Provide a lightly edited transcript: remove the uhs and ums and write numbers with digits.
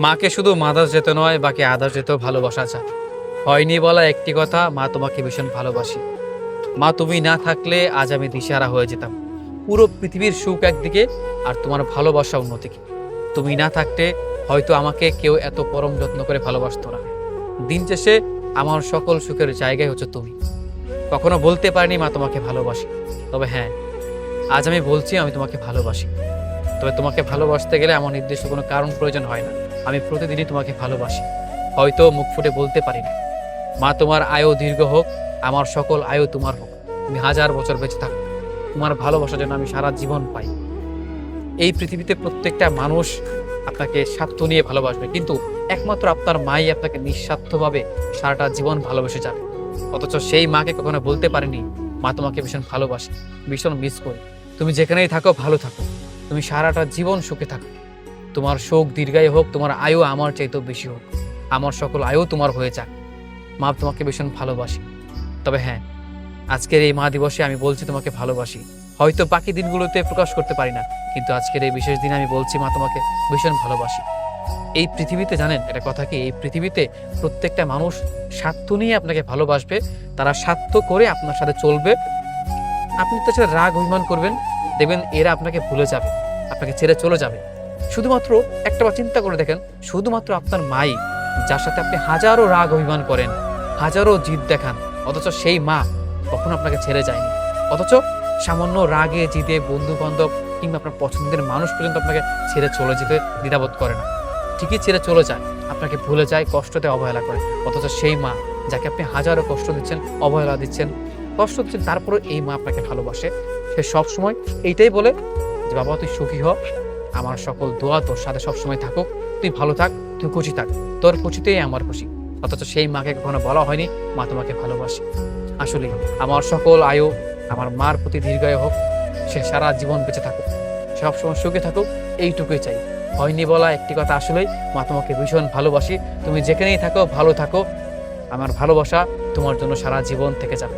মাকে শুধু মাদার্স যেতে নয়, বাকি আদার্স যেতেও ভালোবাসা যায়। হয়নি বলা একটি কথা, মা তোমাকে ভীষণ ভালোবাসি। মা তুমি না থাকলে আজ আমি দিশেহারা হয়ে যেতাম। পুরো পৃথিবীর সুখ একদিকে আর তোমার ভালোবাসা অন্যদিকে। তুমি না থাকতে হয়তো আমাকে কেউ এত পরম যত্ন করে ভালোবাসতো না। দিন শেষে আমার সকল সুখের জায়গায় হচ্ছে তুমি। কখনো বলতে পারিনি মা তোমাকে ভালোবাসি, তবে হ্যাঁ, আজ আমি বলছি আমি তোমাকে ভালোবাসি। তবে তোমাকে ভালোবাসতে গেলে আমার নির্দিষ্ট কোনো কারণ প্রয়োজন হয় না। আমি প্রতিদিনই তোমাকে ভালোবাসি, হয়তো মুখ ফুটে বলতে পারি না। মা তোমার আয়ু দীর্ঘ হোক, আমার সকল আয়ু তোমার হোক। তুমি 1000 বছর বেঁচে থাকো, তোমার ভালোবাসার জন্য আমি সারা জীবন পাই। এই পৃথিবীতে প্রত্যেকটা মানুষ আপনাকে স্বার্থ নিয়ে ভালোবাসবে, কিন্তু একমাত্র আপনার মাই আপনাকে নিঃস্বার্থভাবে সারাটা জীবন ভালোবেসে যাবে। অথচ সেই মাকে কখনো বলতে পারেনি মা তোমাকে ভীষণ ভালোবাসে, ভীষণ মিস করি। তুমি যেখানেই থাকো ভালো থাকো, তুমি সারাটা জীবন সুখে থাকো। তোমার শোক দীর্ঘায়ু হোক, তোমার আয়ু আমার চাইতেও বেশি হোক, আমার সকল আয়ু তোমার হয়ে যাক। মা তোমাকে ভীষণ ভালোবাসি। তবে হ্যাঁ, আজকের এই মা দিবসে আমি বলছি তোমাকে ভালোবাসি। হয়তো বাকি দিনগুলোতে প্রকাশ করতে পারি না, কিন্তু আজকের এই বিশেষ দিনে আমি বলছি মা তোমাকে ভীষণ ভালোবাসি। এই পৃথিবীতে জানেন একটা কথা কি, এই পৃথিবীতে প্রত্যেকটা মানুষ স্বার্থ নিয়ে আপনাকে ভালোবাসবে। তারা স্বার্থ করে আপনার সাথে চলবে। আপনি তার সাথে রাগ অভিমান করবেন, দেখবেন এরা আপনাকে ভুলে যাবে, আপনাকে ছেড়ে চলে যাবে। শুধুমাত্র একটাবার চিন্তা করে দেখেন, শুধুমাত্র আপনার মাই, যার সাথে আপনি হাজারো রাগ অভিমান করেন, হাজারো জিদ দেখান, অথচ সেই মা কখনো আপনাকে ছেড়ে যায়নি। অথচ সামান্য রাগে জিদে বন্ধু বান্ধব কিংবা আপনার পছন্দের মানুষ পর্যন্ত আপনাকে ছেড়ে চলে যেতে দ্বিধাবোধ করে না। ঠিকই ছেড়ে চলে যায়, আপনাকে ভুলে যায়, কষ্টতে অবহেলা করে। অথচ সেই মা, যাকে আপনি হাজারো কষ্ট দিচ্ছেন, অবহেলা দিচ্ছেন, কষ্ট দিচ্ছেন, তারপরে এই মা আপনাকে ভালোবাসে। সে সবসময় এইটাই বলে যে বাবা তুই সুখী হ, আমার সকল দোয়া তোর সাথে সবসময় থাকুক, তুই ভালো থাক, তুই খুশি থাক, তোর খুশিতেই আমার খুশি। অথচ সেই মাকে কখনো বলা হয়নি মা তোমাকে ভালোবাসে। আসলে আমার সকল আয়ু আমার মার প্রতি দীর্ঘায়ু হোক, সে সারা জীবন বেঁচে থাকুক, সবসময় সুখে থাকুক, এইটুকুই চাই। হয়নি বলা একটি কথা, আসলেই মা তোমাকে ভীষণ ভালোবাসি। তুমি যেখানেই থাকো ভালো থাকো, আমার ভালোবাসা তোমার জন্য সারা জীবন থেকে যাবে।